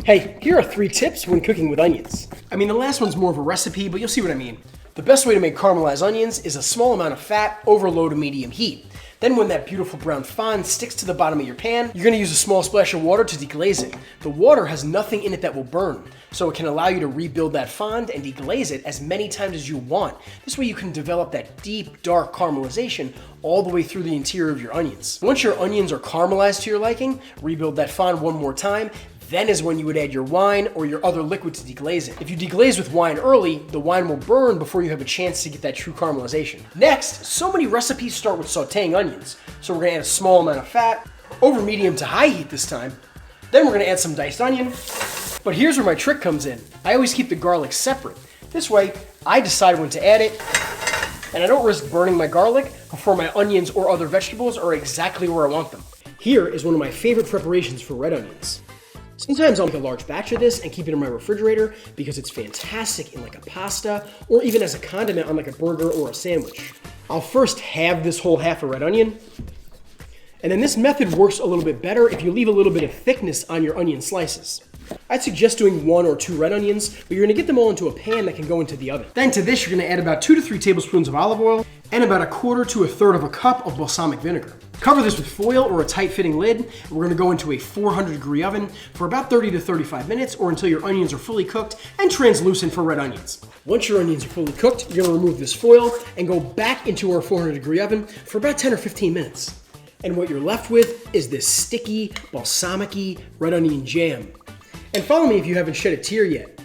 Hey, here are 3 tips when cooking with onions. I mean, the last one's more of a recipe, but you'll see what I mean. The best way to make caramelized onions is a small amount of fat over low to medium heat. Then when that beautiful brown fond sticks to the bottom of your pan, you're gonna use a small splash of water to deglaze it. The water has nothing in it that will burn, so it can allow you to rebuild that fond and deglaze it as many times as you want. This way you can develop that deep, dark caramelization all the way through the interior of your onions. Once your onions are caramelized to your liking, rebuild that fond one more time. Then is when you would add your wine or your other liquid to deglaze it. If you deglaze with wine early, the wine will burn before you have a chance to get that true caramelization. Next, so many recipes start with sauteing onions. So we're gonna add a small amount of fat, over medium to high heat this time. Then we're gonna add some diced onion. But here's where my trick comes in. I always keep the garlic separate. This way, I decide when to add it, and I don't risk burning my garlic before my onions or other vegetables are exactly where I want them. Here is one of my favorite preparations for red onions. Sometimes I'll make a large batch of this and keep it in my refrigerator because it's fantastic in like a pasta or even as a condiment on like a burger or a sandwich. I'll first halve this whole half a red onion. And then this method works a little bit better if you leave a little bit of thickness on your onion slices. I'd suggest doing 1 or 2 red onions, but you're gonna get them all into a pan that can go into the oven. Then to this, you're gonna add about 2 to 3 tablespoons of olive oil and about 1/4 to 1/3 of a cup of balsamic vinegar. Cover this with foil or a tight-fitting lid, and we're gonna go into a 400-degree oven for about 30 to 35 minutes or until your onions are fully cooked and translucent for red onions. Once your onions are fully cooked, you're gonna remove this foil and go back into our 400-degree oven for about 10 or 15 minutes. And what you're left with is this sticky, balsamic-y red onion jam. And follow me if you haven't shed a tear yet.